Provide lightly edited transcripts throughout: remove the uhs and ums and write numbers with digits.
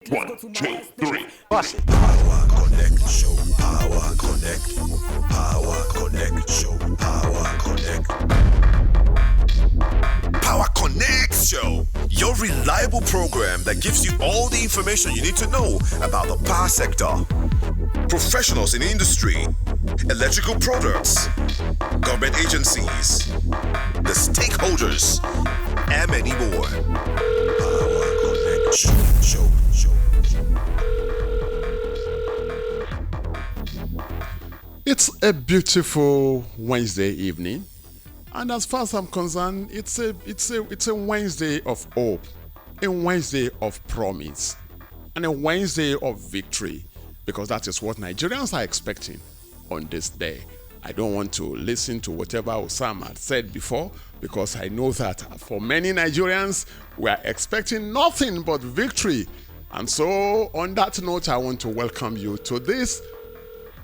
1, 2, 3, Bust it. Power Connect Show. Power Connect. Power Connect Show. Power Connect. Power Connect Show. Your reliable program that gives you all the information you need to know about the power sector, professionals in the industry, electrical products, government agencies, the stakeholders, and many more. Power Connect Show. It's a beautiful Wednesday evening, and as far as I'm concerned, it's a Wednesday of hope, a Wednesday of promise, and a Wednesday of victory, because that is what Nigerians are expecting on this day. I don't want to listen to whatever Osam had said before, because I know that for many Nigerians, we are expecting nothing but victory. And so, on that note, I want to welcome you to this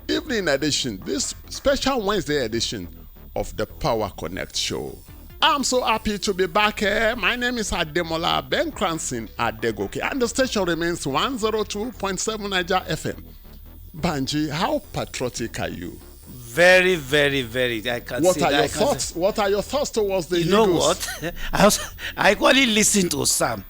evening edition, this special Wednesday edition of the Power Connect show. I'm so happy to be back here. My name is Ademola Ben Cranston Adegoke, and the station remains 102.7 Niger FM. Banji, how patriotic are you? Very, very, very. I can What say are that. your thoughts? What are your thoughts towards the You know Eagles? what? I actually listen to Osam.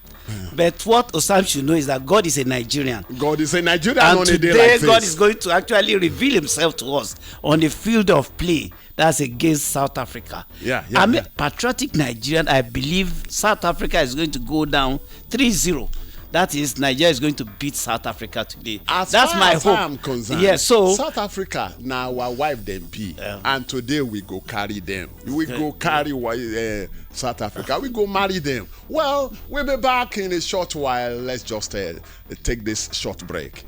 But what Osam should know is that God is a Nigerian. God is a Nigerian And on a day today, like God this. is going to actually reveal himself to us on the field of play. That's against South Africa. Yeah, I'm yeah. a patriotic Nigerian. I believe South Africa is going to go down 3-0. That is, Nigeria is going to beat South Africa today. As That's far my as hope. I'm concerned, Yeah, so South Africa now our wife them be, and today we go carry them. We go carry South Africa. We go marry them. Well, we'll be back in a short while. Let's just take this short break.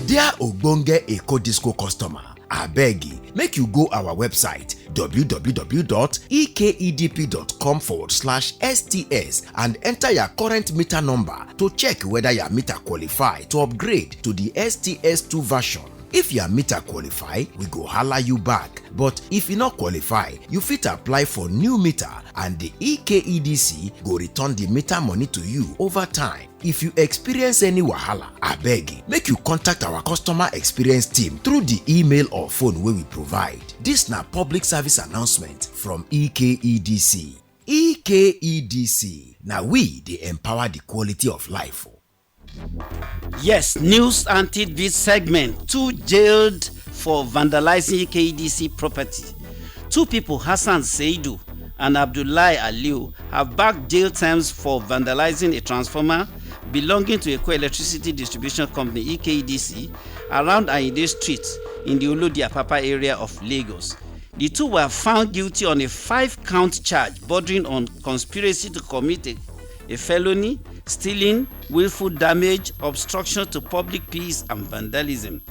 Dear Ogbonge Eko Disco customer, abeg make you go our website www.ekedp.com/sts and enter your current meter number to check whether your meter qualify to upgrade to the STS2 version. If your meter qualify, we go holla you back. But if you not qualify, you fit apply for new meter and the EKEDC go return the meter money to you over time. If you experience any wahala, abeg make you contact our customer experience team through the email or phone wey we provide. This na public service announcement from EKEDC. EKEDC, na we dey empower the quality of life. Yes, news and tidbit segment. 2 jailed for vandalizing KDC property. 2 people, Hassan Seidu and Abdullahi Aliu, have backed jail terms for vandalizing a transformer belonging to Eko Electricity Distribution Company (EKDC) around Ayinde Street in the Olodi-Apapa area of Lagos. The 2 were found guilty on a 5-count charge bordering on conspiracy to commit a felony, stealing, willful damage, obstruction to public peace, and vandalism.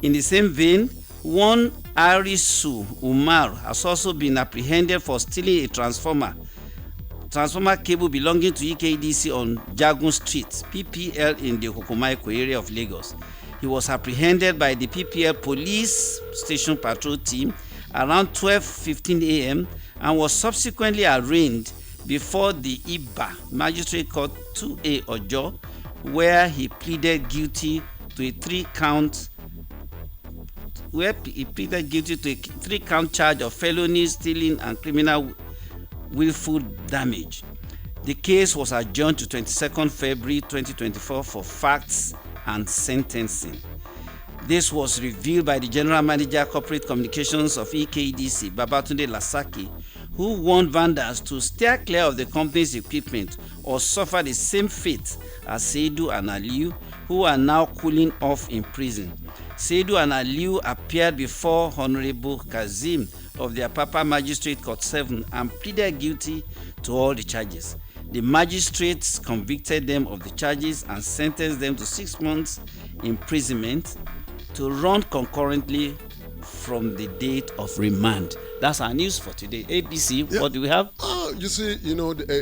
In the same vein, one Arisu Umar has also been apprehended for stealing a transformer cable belonging to EKDC on Jagun Street, PPL, in the Hokomaiko area of Lagos. He was apprehended by the PPL police station patrol team around 12:15 a.m. and was subsequently arraigned before the Iba Magistrate Court 2A Ojo, where he pleaded guilty to a 3-count charge of felony, stealing, and criminal willful damage. The case was adjourned to 22nd February 2024 for facts and sentencing. This was revealed by the General Manager Corporate Communications of EKDC, Babatunde Lasaki, who warned vandals to steer clear of the company's equipment or suffer the same fate as Seidu and Aliu, who are now cooling off in prison. Seidu and Aliu appeared before Honorable Kazim of the Apapa Magistrate Court 7 and pleaded guilty to all the charges. The magistrates convicted them of the charges and sentenced them to 6 months imprisonment to run concurrently from the date of remand. That's our news for today. ABC, yeah. What do we have? You see,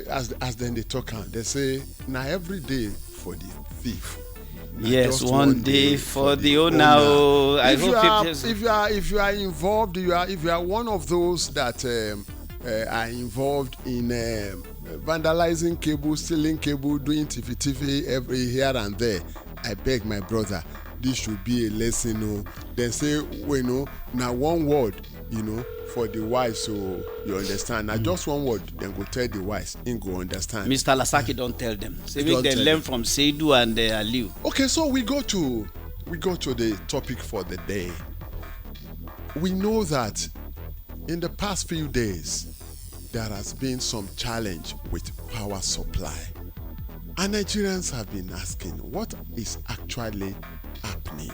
as then they talk, they say, now every day for the thief. Yes, one day for the owner. I hope if you are involved, if you are one of those that are involved in vandalizing cable, stealing cable, doing TV every here and there. I beg my brother, this should be a lesson. Then say, now one word, for the wise, so you understand. Now just one word, then go tell the wise, and go understand. Mr. Lasaki don't tell them. Say make they learn from Seidu and Aliu. Okay, so we go to the topic for the day. We know that in the past few days, there has been some challenge with power supply. And Nigerians have been asking, what is actually happening?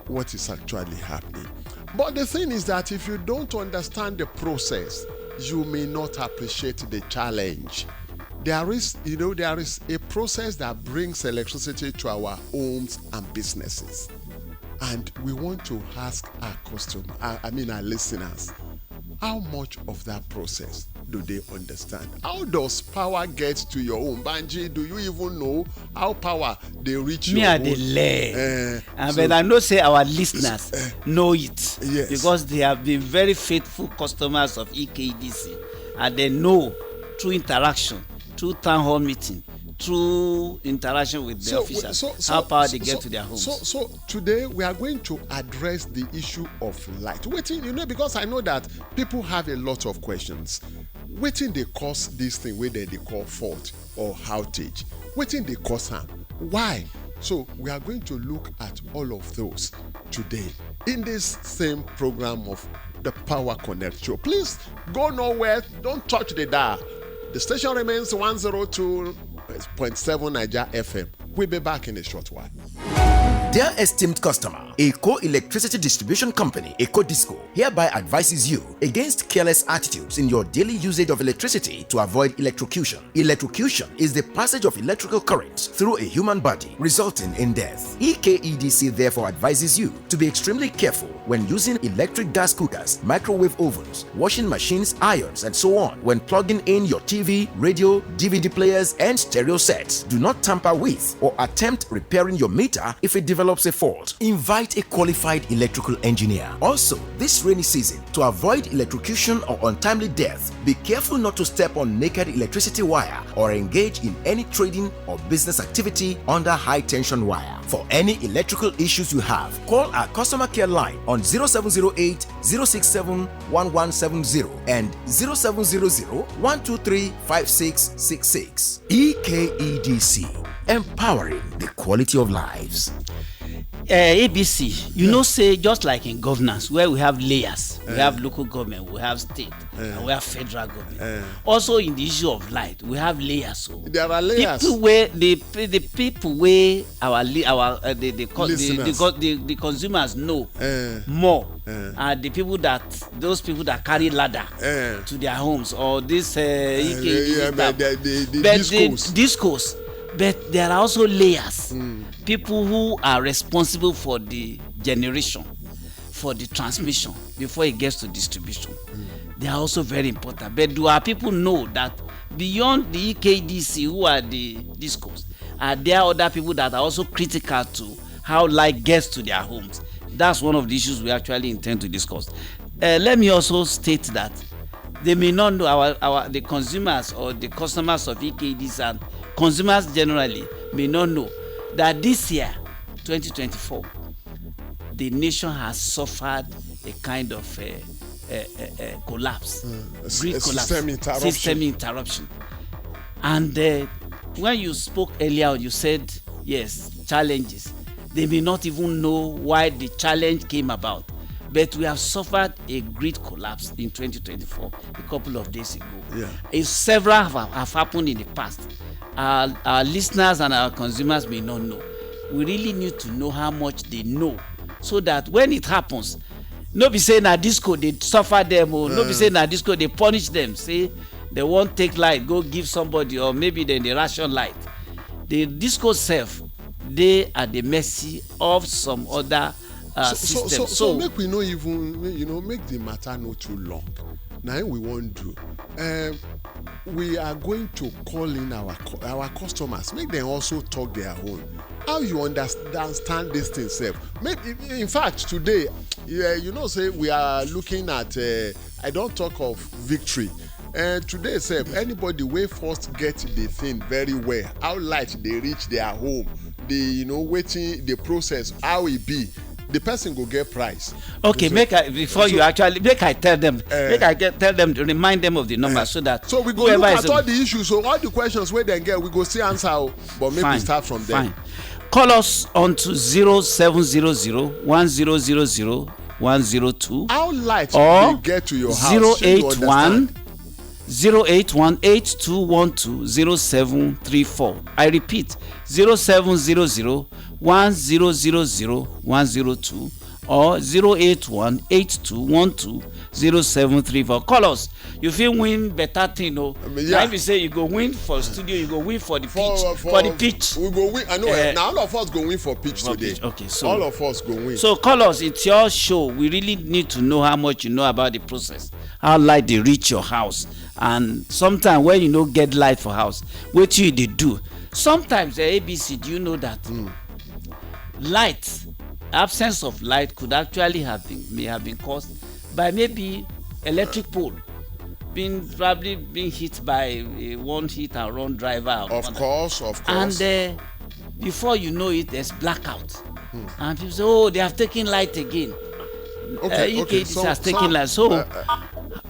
What is actually happening? But the thing is that if you don't understand the process, you may not appreciate the challenge. There is a process that brings electricity to our homes and businesses. And we want to ask our listeners, how much of that process do they understand? How does power get to your home? Banji, do you even know how power they reach your home? Me and but I know say our listeners know it. Yes. Because they have been very faithful customers of EKDC, and they know through interaction, through town hall meeting, through interaction with the officials, how power they get to their homes. So today we are going to address the issue of light. Because I know that people have a lot of questions. Waiting they cause this thing where they call fault or outage. Waiting they cause harm. Why? So we are going to look at all of those today in this same program of the Power Connect show. Please go nowhere. Don't touch the dial. The station remains 102.7 Niger FM. We'll be back in a short while. Dear esteemed customer, Eco Electricity Distribution Company, EcoDisco, hereby advises you against careless attitudes in your daily usage of electricity to avoid electrocution. Electrocution is the passage of electrical currents through a human body, resulting in death. EKEDC therefore advises you to be extremely careful when using electric gas cookers, microwave ovens, washing machines, irons, and so on when plugging in your TV, radio, DVD players, and stereo sets. Do not tamper with or attempt repairing your meter if it develops a fault. Invite a qualified electrical engineer. Also, this rainy season, to avoid electrocution or untimely death, be careful not to step on naked electricity wire or engage in any trading or business activity under high tension wire. For any electrical issues you have, call our customer care line on 0708 067 1170 and 0700 123 5666. EKEDC, empowering the quality of lives. ABC, know, say just like in governance, where we have layers, we have local government, we have state, and we have federal government. Also, in the issue of light, we have layers. So there are layers. People where the people where the consumers know more are the people those people that carry ladder to their homes or this discos. But there are also layers. People who are responsible for the generation, for the transmission before it gets to distribution. They are also very important. But do our people know that beyond the EKDC, who are the discos, are there other people that are also critical to how light gets to their homes? That's one of the issues we actually intend to discuss. Let me also state that they may not know the consumers or the customers of EKDC and consumers generally may not know that this year, 2024, the nation has suffered a kind of collapse, system interruption. And when you spoke earlier, you said, yes, challenges. They may not even know why the challenge came about. But we have suffered a great collapse in 2024, a couple of days ago. Yeah. Several have happened in the past. Our listeners and our consumers may not know. We really need to know how much they know, so that when it happens, no be saying na disco they suffer them, or no be saying na disco they punish them. Say they won't take light, go give somebody, or maybe then they ration light. The disco self, they are the mercy of some other system. So make we no even make the matter no too long. Now we won't do. We are going to call in our customers, make them also talk their own. How you understand this thing, self? Maybe in fact today, say we are looking at. I don't talk of victory. today sef anybody wey first get the thing very well, how light dey reach their home, the wetin the process, how e be, the person go get price. Okay, so, make I tell them, tell them to remind them of the number so that. So we go look at all the issues, so all the questions wey dem get, we go still answer, but make we start from there. Fine. Call us on to 0700-1000-102. How light dey get to your house? 081-8212-0734. I repeat, 0700-1000-102 or 081-8212-0734. Call us. You feel win better thing, no? Like we say, you go win for studio, you go win for the pitch. For the pitch. We go win. I know. Now all of us go win for pitch today. Okay, so all of us go win. So call us. It's your show. We really need to know how much you know about the process, how light they reach your house, and sometimes when you get light for house, what you they do. Sometimes the ABC. Do you know that light, absence of light, could actually may have been caused by maybe electric pole probably being hit by one hit and run driver. Of course. And before you know it, there's blackout. And people say, "Oh, they have taken light again." Okay. So has taken light. So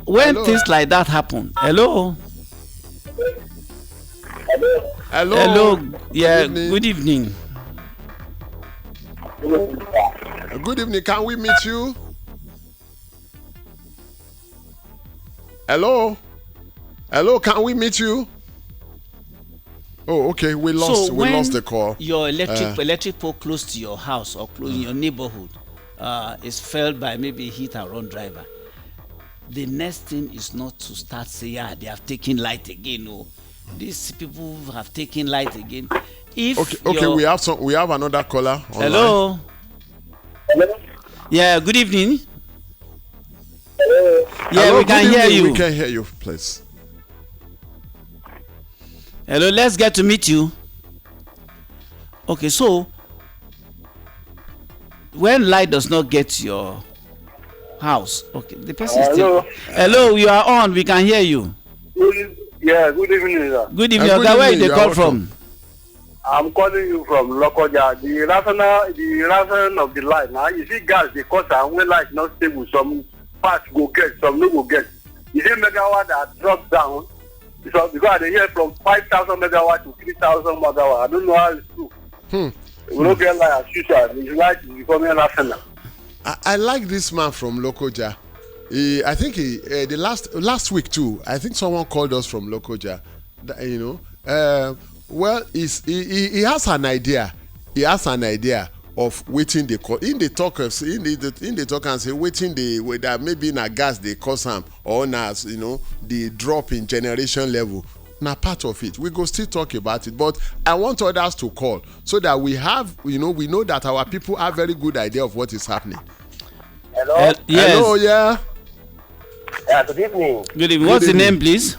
when hello? Things like that happen, hello. Yeah. Good evening. Good evening. Can we meet you? Hello, can we meet you? Oh, okay, we lost the call. Your electric pole close to your house or close in your neighborhood is felled by maybe a hit and run driver. The next thing is not to start saying, they have taken light again. No, these people have taken light again. Okay, we have another caller online. Hello. Yeah, good evening. Yeah, hello, we can hear you. We can hear you, please. Hello, let's get to meet you. Okay, so when light does not get to your house, okay, the person still. Hello, you are on. We can hear you. Good evening, sir. Good evening. Okay, where you call from? I'm calling you from Lokoja. The reason of the light now, you see gas because when light not stable, some parts go get, some no go get. You see megawatt that drops down, so because they hear from 5,000 megawatt to 3,000 megawatt. I don't know how it's true. We don't get light as usual. The light is becoming national. I like this man from Lokoja. I think the last week too. I think someone called us from Lokoja. Well, he has an idea. He has an idea of waiting the call in the talk and say waiting that maybe in a gas they cause harm or as the drop in generation level. Now part of it. We go still talk about it, but I want others to call so that we have we know that our people have very good idea of what is happening. Hello. Yes. Hello. Yeah. Yeah. Good evening. Good evening. What's the name, please?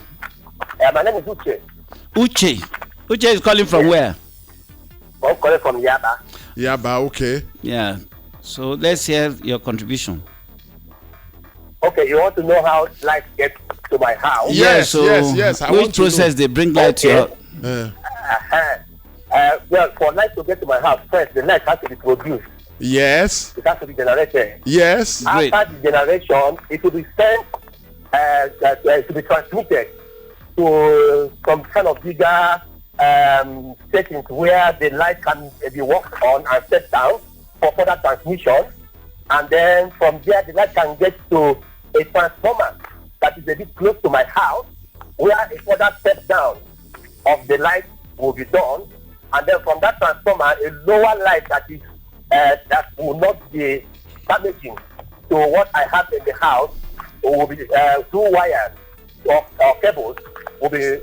My name is Uche. Uche is calling from where? I'm calling from Yaba. Yaba, okay. Yeah. So let's hear your contribution. Okay, you want to know how light gets to my house? Yes. Which process they bring light to your... Well, for light to get to my house, first the light has to be produced. Yes. It has to be generated. Yes. After the generation, it will be sent, to be transmitted to some kind of bigger settings where the light can be worked on and set down for further transmission. And then from there, the light can get to a transformer that is a bit close to my house, where a further step down of the light will be done. And then from that transformer, a lower light that is that will not be damaging to what I have in the house will be through wires or cables will be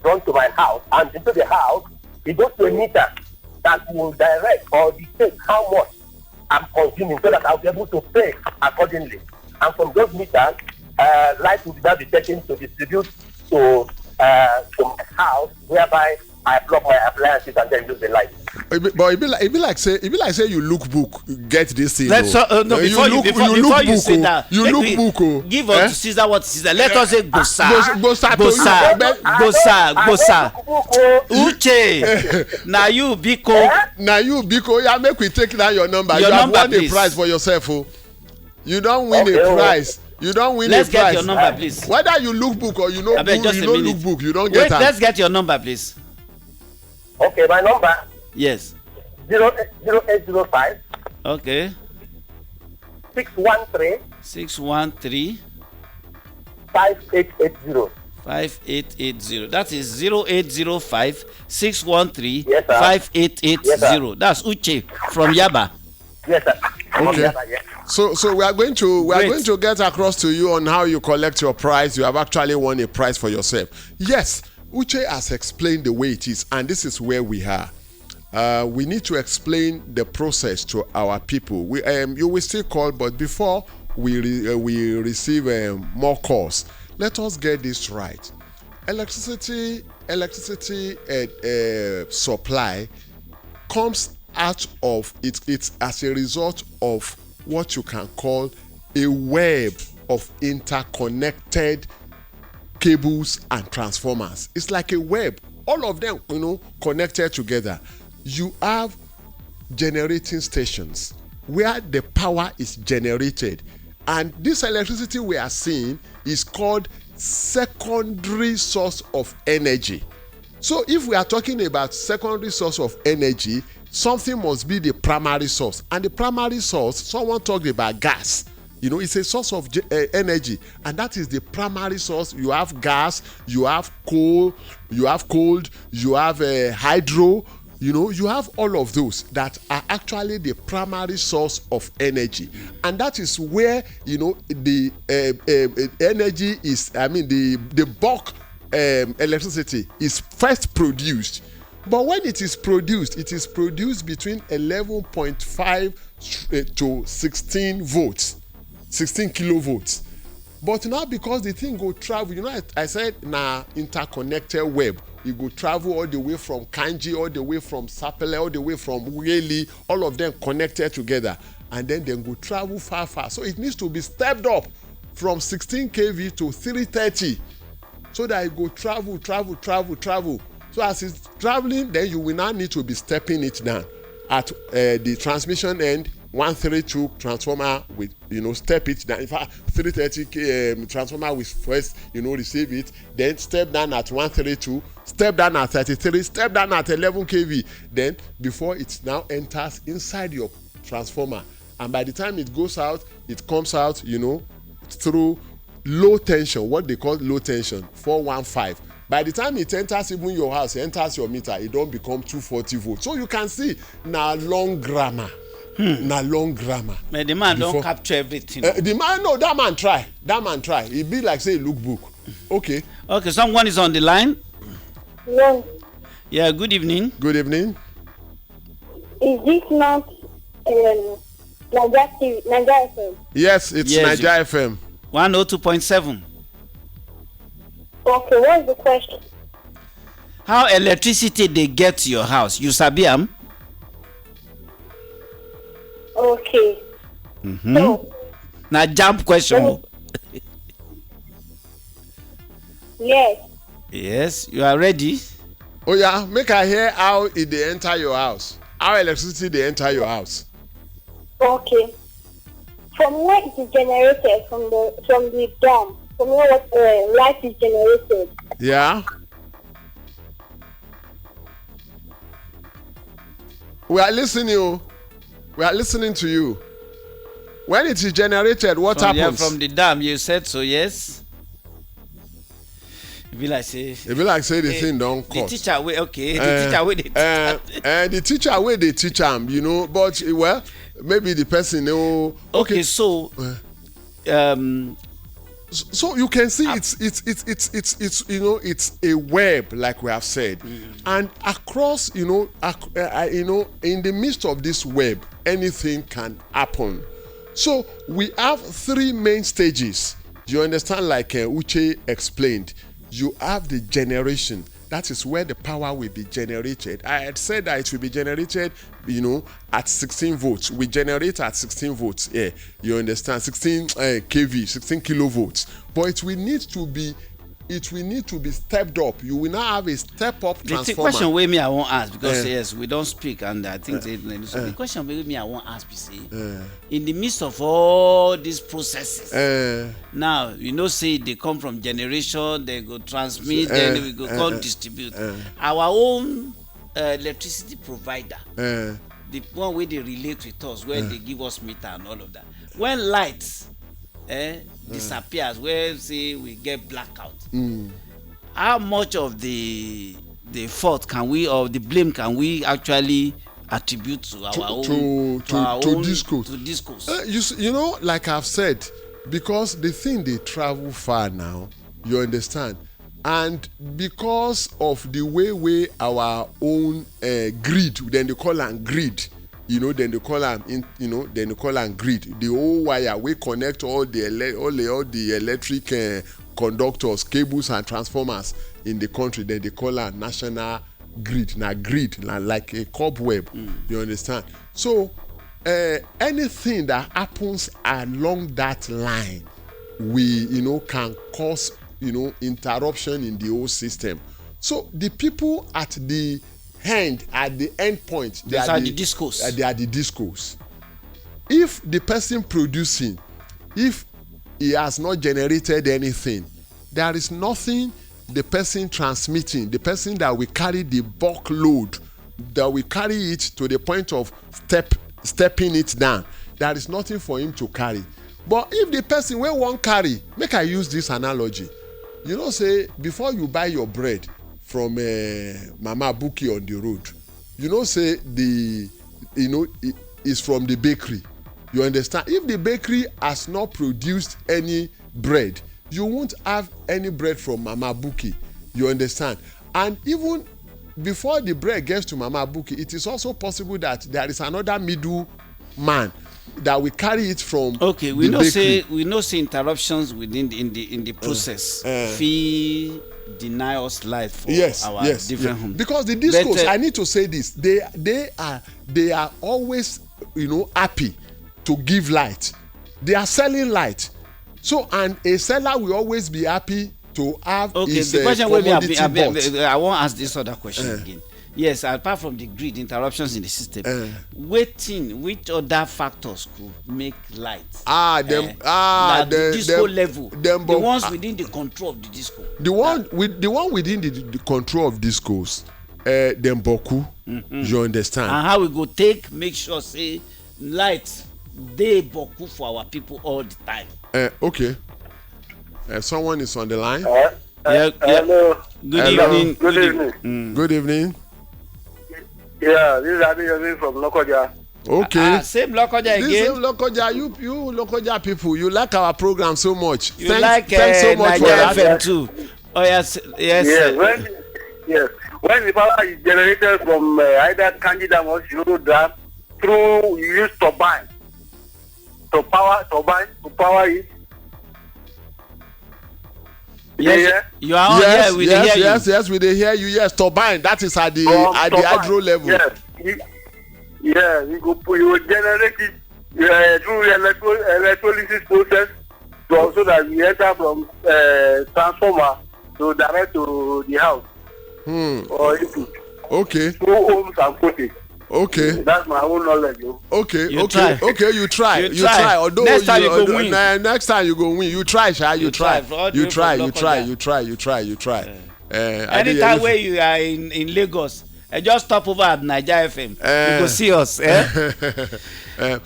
run to my house, and into the house it goes to a meter that will direct or dictate how much I'm consuming, so that I'll be able to pay accordingly. And from those meters, light will now be taken to distribute to my house, whereby I plug my appliances and then use the light. But it be like say you look book get this thing. Let's no, before you say that, you look book. Give unto Caesar what Caesar. Let us say Gosa. Uche. Now you Biko. Yeah, make we take down your number. Your you number, have won please. a prize for yourself. Oh. You don't win a prize. You don't win Let's a prize. get your number, please. Whether you look book or you know look book, you don't Wait, get let's get your number, please. Okay, my number Yes. 0805 Okay. 613 613 5880. 5880. That is 0805 613 Yes, sir. 5880. Yes, sir. That's Uche from Yaba. Yes, sir. Okay. Yes. So we are going to get across to you on how you collect your prize. You have actually won a prize for yourself. Yes, Uche has explained the way it is, and this is where we are. We need to explain the process to our people. You will still call, but before we receive more calls, let us get this right. Electricity supply comes out of it. It's as a result of what you can call a web of interconnected cables and transformers. It's like a web, all of them connected together. You have generating stations where the power is generated, and this electricity we are seeing is called secondary source of energy. So if we are talking about secondary source of energy, something must be the primary source, and the primary source, someone talked about gas. It's a source of energy, and that is the primary source. You have gas, you have coal, you have hydro. You have all of those that are actually the primary source of energy, and that is where the energy is. The bulk electricity is first produced. But when it is produced between 11.5 to 16 volts, 16 kilovolts. But now because the thing go travel, I said interconnected web. You go travel all the way from Kanji, all the way from Sapele, all the way from Weli, all of them connected together, and then they go travel far. So it needs to be stepped up from 16 kV to 330, so that it go travel. So as it's traveling, then you will now need to be stepping it down at the transmission end. 132 transformer with step it down. In fact, 330 transformer will first receive it, then step down at 132, step down at 33, step down at 11 kV. Then before it now enters inside your transformer, and by the time it goes out, it comes out through low tension, what they call low tension, 415. By the time it enters even your house, enters your meter, it don't become 240 volts. So you can see now long grammar. But the man don't capture everything. That man try. It be like say look book. Okay, someone is on the line. Yes. Yeah, good evening. Good evening. Is this not Niger FM? Yes, it's Niger FM. 102.7. Okay, what's the question? How electricity they get to your house? You sabi am? Okay. Mm-hmm. So, Now jump question. yes. Yes, you are ready. Oh yeah, make I hear how it they enter your house. How electricity they enter your house. Okay. From where it is generated, from the dam, from where light is generated. Yeah. We are listening to you. When it is generated, what happens? Yeah, from the dam, you said so, yes. It be like say the thing don't cut. The teacher way, okay. The teacher way they teach. The teacher way they teach them, but maybe the person know. Okay, so so you can see it's it's a web, like we have said, and across in the midst of this web, anything can happen. So we have three main stages. You understand, like Uche explained. You have the generation, that is where the power will be generated. I had said that it will be generated, at 16 volts. We generate at 16 volts. Yeah, you understand? 16 kV, 16 kilovolts. But it will need to be stepped up. You will now have a step up transformer. The question where me I won't ask, because yes, we don't speak, and I think the question where me I won't ask, you see, in the midst of all these processes, now say they come from generation, they go transmit, then we go come distribute. Our own electricity provider, the one where they relate with us, where they give us meter and all of that. When lights disappears, where say we get blackout, how much of the fault can we, or the blame can we actually attribute to our own discos? Like I've said, because the thing, they travel far now, you understand, and because of the way our own grid, then they call them grid, then they call them grid. The whole wire we connect all the electric conductors, cables, and transformers in the country. Then they call them national grid. Now grid, like a cobweb. You understand? So anything that happens along that line, we can cause interruption in the whole system. So the people at the end point, they are the discos. They are the discos. If the person producing, if he has not generated anything, there is nothing the person transmitting, the person that will carry the bulk load, that will carry it to the point of stepping it down, there is nothing for him to carry. But if the person wey wan carry, make I use this analogy, say before you buy your bread from Mama Buki on the road, say it's from the bakery. You understand? If the bakery has not produced any bread, you won't have any bread from Mama Buki. You understand? And even before the bread gets to Mama Buki, it is also possible that there is another middle man that will carry it from we the bakery. We know say interruptions within the process fee deny us light for our different homes. Because the discos, I need to say this, they are always happy to give light. They are selling light. So, and a seller will always be happy to have his the question commodity bought. I won't ask this other question again. Yes, apart from the grid interruptions in the system, which other factors could make light? The disco level. The ones within the control of the disco. The one within the control of discos, them boku. You understand? And how we go make sure say light they boku for our people all the time. Okay. Someone is on the line. Hello. Good evening. Good evening. Good evening. Yeah, this is Abiyomi from Lokoja. Okay. Same Lokoja again. Same Lokoja. You Lokoja people, you like our program so much. Thanks so much for that. FM too. Oh yes. When the power is generated from either Candida or Shiro Dam through use turbine to power it. Yes, you are on here. We hear you. Yes, we hear you. Yes, turbine. That is at the hydro level. Yes, you will generate it through electrolysis process, so that we enter from transformer to direct to the house or input. Okay. Through homes and putting. Okay. That's my own knowledge. Okay. You try. Although next time you go win. Next time you go win. You try, Sha. You try. Anytime where you are in Lagos, just stop over at Naija FM. You go see us.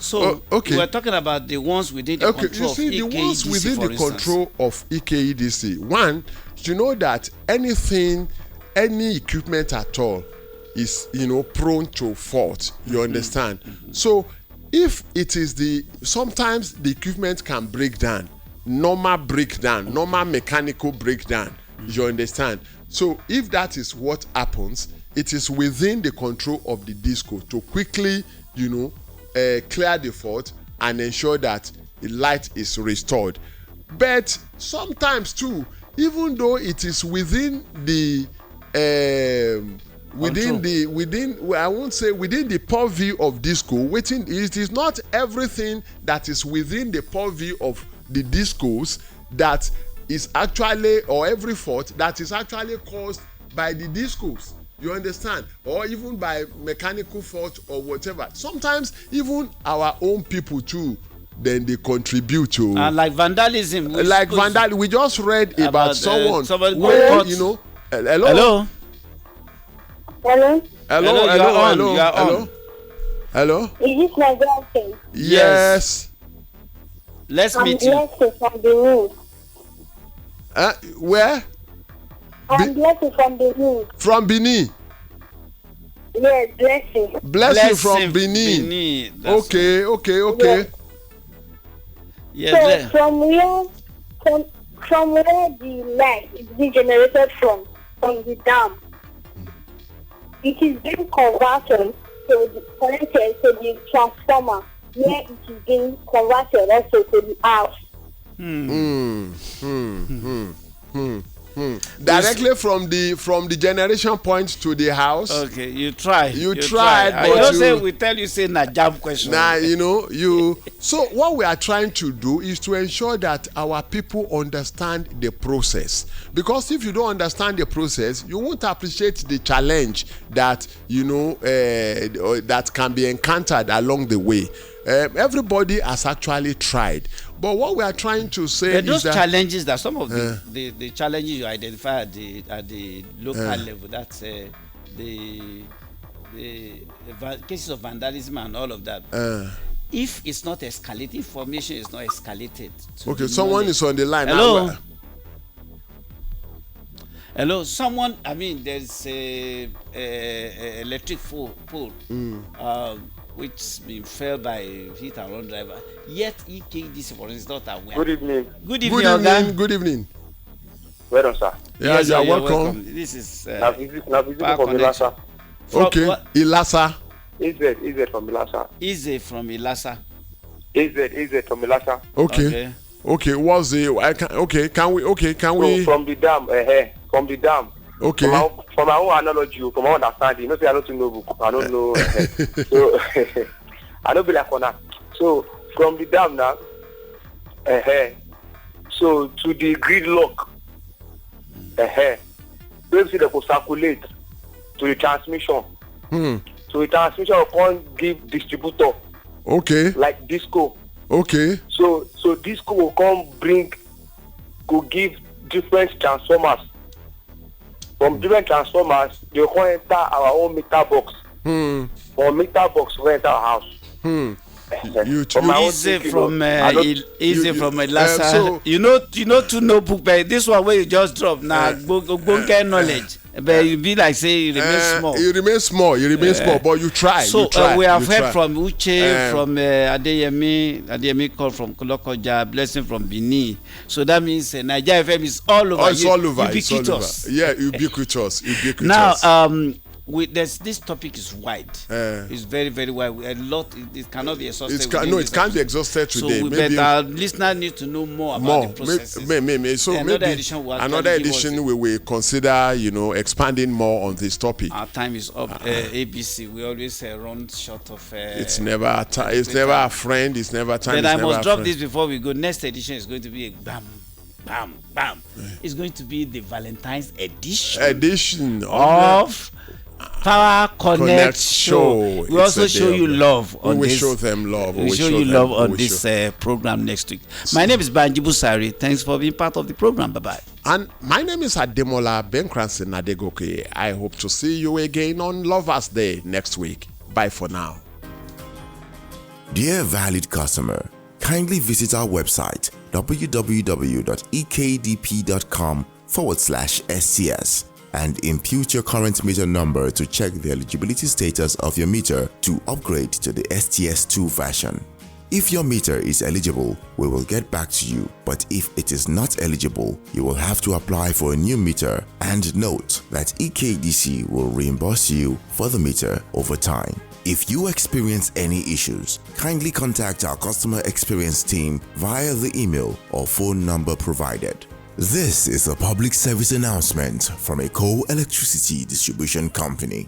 So we were talking about the ones within the control of EKEDC. The ones within the control of EKEDC. One, you know that any equipment at all is prone to fault. You understand? So if it is sometimes the equipment can break down, normal mechanical breakdown. You understand? So if that is what happens, it is within the control of the disco to quickly clear the fault and ensure that the light is restored. But sometimes too, even though it is within the I won't say within the purview of disco. It is not everything that is within the purview of the discos that is actually, or every fault that is actually caused by the discos. You understand? Or even by mechanical fault or whatever. Sometimes even our own people too, then they contribute to. Like vandalism. We just read about someone where, you know. Hello. Hello? Hello? Is this my girlfriend? Yes. Let's I'm meet you. Blessing from Benin. Where? I'm Blessing from Benin. From Benin. Yes, Blessing. Blessing from Benin. Okay. Yes. So from where the light is being generated from the dam, it is being converted connected to the transformer, where it is being converted also to the house. Directly from the generation point to the house. Okay, you tried. You tried, but but say we tell you say na jam question. So what we are trying to do is to ensure that our people understand the process. Because if you don't understand the process, you won't appreciate the challenge that that can be encountered along the way. Everybody has actually tried. But what we are trying to say those is that challenges, that some of the challenges you identify at the local level, that's the cases of vandalism and all of that. If it's not escalated, information is not escalated. Okay, someone is on the line. Hello. Hello, someone. I mean, there's a electric pole. Which been fell by hit and run driver. Yet EKDC for is not aware. Good evening. Good evening, Oga. Good evening. Well done, sir. Yes, you're welcome. This is now visiting from Ilasa. Okay, Ilasa. EZ from Ilasa. EZ from Ilasa. EZ from Ilasa. Okay. What's the? Can we? From the dam, from the dam. Okay. From my own analogy, from my understanding, you know, say I don't know book. I don't know. So I don't be like on that. So from the dam now, so to the gridlock, basically they could circulate to the transmission. So the transmission will come give distributor. Okay. Like disco. Okay. So disco will come could give different transformers. From different transformers, they will enter our own meter box. Or meter box will enter our house. Easy from Ilasa. You know to know book, but this one where you just drop now, go get knowledge. But you be like say you remain small. You remain small, but you try. So we have heard from Uche, from Adeyemi call from Kolokoja, Blessing from Benin. So that means Nigeria FM is all over. It's all over. Ubiquitous. Yeah, ubiquitous. Now, this topic is wide. It's very, very wide. A lot. It cannot be exhausted. It can't be exhausted today. So our listeners need to know more about the processes. Another edition we will consider, expanding more on this topic. Our time is up. ABC, we always run short of. It's never a friend. It's never time. But I must drop this before we go. Next edition is going to be a bam. It's going to be the Valentine's edition of Power Connect Show. We also show you love on this. We show them love. We show you love on this program next week. My name is Banji Busari. Thanks for being part of the program. Bye-bye. And my name is Ademola Benkransen Nadegoke. I hope to see you again on Lovers Day next week. Bye for now. Dear valued customer, kindly visit our website www.ekdp.com/STS and input your current meter number to check the eligibility status of your meter to upgrade to the STS2 version. If your meter is eligible, we will get back to you, but if it is not eligible, you will have to apply for a new meter, and note that EKDC will reimburse you for the meter over time. If you experience any issues, kindly contact our customer experience team via the email or phone number provided. This is a public service announcement from a coal electricity distribution company.